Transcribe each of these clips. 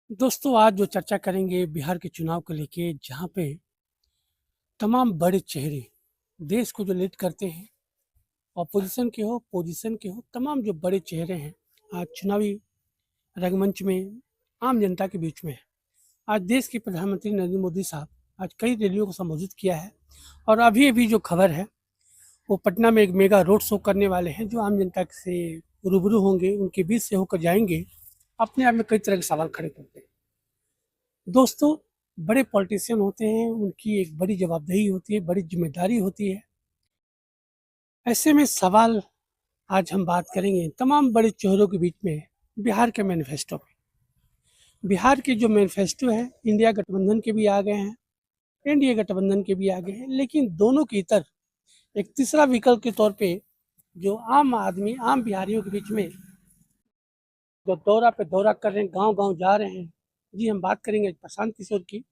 दोस्तों आज जो चर्चा करेंगे बिहार के चुनाव को लेके, जहाँ पे तमाम बड़े चेहरे देश को जो लीड करते हैं, ऑपोजिशन के हो पोजीशन के हो, तमाम जो बड़े चेहरे हैं आज चुनावी रंगमंच में आम जनता के बीच में है। आज देश के प्रधानमंत्री नरेंद्र मोदी साहब आज कई रैलियों को संबोधित किया है और अभी अभी जो खबर है वो पटना में एक मेगा रोड शो करने वाले हैं, जो आम जनता से रूबरू होंगे, उनके बीच से होकर जाएंगे। अपने आप में कई तरह के सवाल खड़े करते हैं। दोस्तों, बड़े पॉलिटिशियन होते हैं, उनकी एक बड़ी जवाबदेही होती है, बड़ी जिम्मेदारी होती है। ऐसे में सवाल आज हम बात करेंगे तमाम बड़े चेहरों के बीच में बिहार के मैनिफेस्टो पे। बिहार के जो मैनिफेस्टो है, इंडिया गठबंधन के भी आ गए हैं, एनडीए गठबंधन के भी आ गए हैं, लेकिन दोनों के इतर एक तीसरा विकल्प के तौर पे जो आम आदमी, आम बिहारियों के बीच में जो दौरा पे दौरा कर रहे हैं, गांव गांव जा रहे हैं। जी, हम बात करेंगे प्रशांत किशोर की,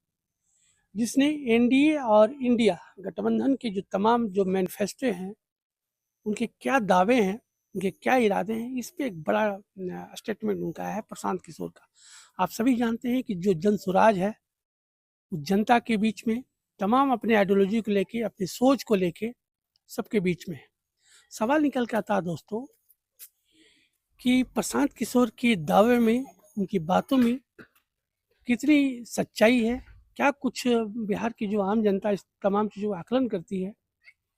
जिसने एनडीए और इंडिया गठबंधन के जो तमाम जो मैनिफेस्टो हैं, उनके क्या दावे हैं, उनके क्या इरादे हैं, इस पे एक बड़ा स्टेटमेंट उनका है प्रशांत किशोर का। आप सभी जानते हैं कि जो जन स्वराज है, जनता के बीच में तमाम अपने आइडियोलॉजी को लेके, अपनी सोच को लेके सबके बीच में है। सवाल निकल के आता है दोस्तों कि प्रशांत किशोर के दावे में, उनकी बातों में कितनी सच्चाई है, क्या कुछ बिहार की जो आम जनता इस तमाम चीज़ों का आकलन करती है।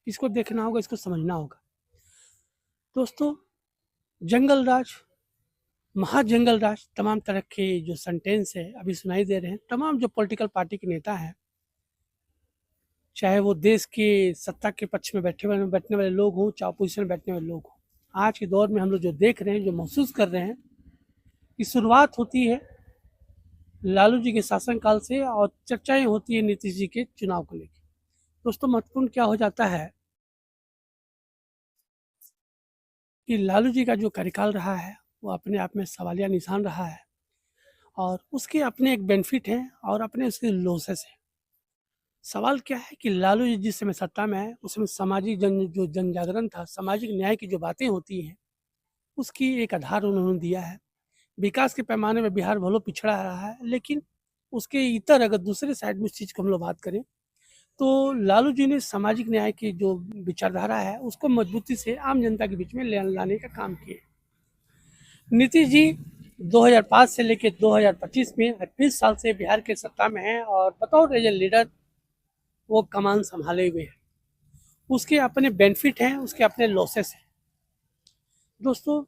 इसको देखना होगा, इसको समझना होगा। दोस्तों, जंगल राज, महाजंगल राज, तमाम तरह के जो सेंटेंस है अभी सुनाई दे रहे हैं। तमाम जो पॉलिटिकल पार्टी के नेता हैं, चाहे वो देश के सत्ता के पक्ष में बैठने वाले लोग हों, चाहे अपोजिशन में बैठने वाले लोग हों, आज के दौर में हम लोग जो देख रहे हैं, जो महसूस कर रहे हैं, कि शुरुआत होती है लालू जी के शासनकाल से और चर्चाएं होती है नीतीश जी के चुनाव को लेकर। दोस्तों, महत्वपूर्ण क्या हो जाता है कि लालू जी का जो कार्यकाल रहा है वो अपने आप में सवालिया निशान रहा है, और उसके अपने एक बेनिफिट हैं और अपने उसके लॉसेस हैं। सवाल क्या है कि लालू जी जिस समय सत्ता में है, उसमें सामाजिक जो जन जागरण था, सामाजिक न्याय की जो बातें होती हैं, उसकी एक आधार उन्होंने दिया है। विकास के पैमाने में बिहार भले पिछड़ा रहा है, लेकिन उसके इतर अगर दूसरे साइड में इस चीज़ को हम लोग बात करें तो लालू जी ने सामाजिक न्याय की जो विचारधारा है उसको मजबूती से आम जनता के बीच में लाने का काम किए। नीतीश जी 2005 से लेकर 2025 में 28 साल से बिहार के सत्ता में हैं और बतौर एज ए लीडर वो कमान संभाले हुए हैं। उसके अपने बेनिफिट हैं, उसके अपने लॉसेस हैं। दोस्तों,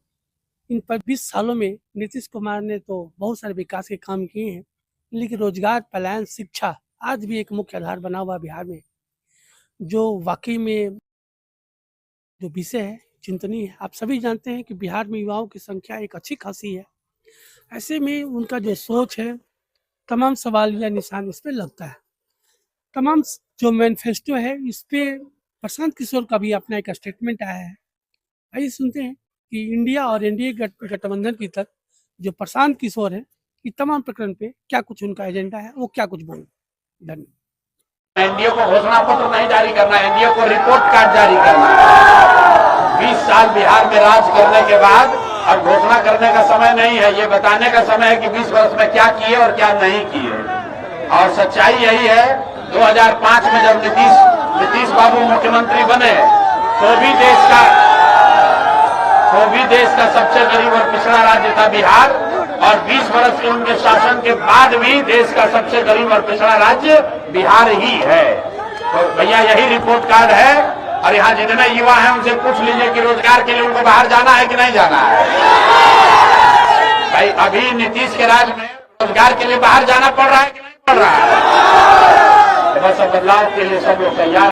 इन 20 सालों में नीतीश कुमार ने तो बहुत सारे विकास के काम किए हैं, लेकिन रोजगार, पलायन, शिक्षा आज भी एक मुख्य आधार बना हुआ बिहार में, जो वाकई में जो विषय है चिंतनीय है। आप सभी जानते हैं कि बिहार में युवाओं की संख्या एक अच्छी खासी है। ऐसे में उनका जो सोच है, तमाम सवाल या निशान इस पे लगता है। तमाम जो मैनिफेस्टो है, इस पे प्रशांत किशोर का भी अपना एक स्टेटमेंट आया है। आइए सुनते हैं कि इंडिया और एनडीए गठबंधन की तरफ जो प्रशांत किशोर है, कि तमाम प्रकरण पे क्या कुछ उनका एजेंडा है, वो क्या कुछ बोल। धन्यवाद। एनडीए को घोषणा पत्र नहीं जारी करना, एनडीए को रिपोर्ट कार्ड जारी करना है। 20 साल बिहार में राज करने के बाद अब घोषणा करने का समय नहीं है, ये बताने का समय है कि 20 वर्ष में क्या किए और क्या नहीं किए। और सच्चाई यही है, 2005 में जब नीतीश बाबू मुख्यमंत्री बने तो भी देश का सबसे गरीब और पिछड़ा राज्य था बिहार, और 20 वर्ष के उनके शासन के बाद भी देश का सबसे गरीब और पिछड़ा राज्य बिहार ही है। तो भैया यही रिपोर्ट कार्ड है। और यहाँ जितने युवा हैं उनसे पूछ लीजिए कि रोजगार के लिए उनको बाहर जाना है कि नहीं जाना है। भाई, अभी नीतीश के राज में रोजगार के लिए बाहर जाना पड़ रहा है कि नहीं पड़ रहा है। बस बदलाव के लिए सब लोग तैयार।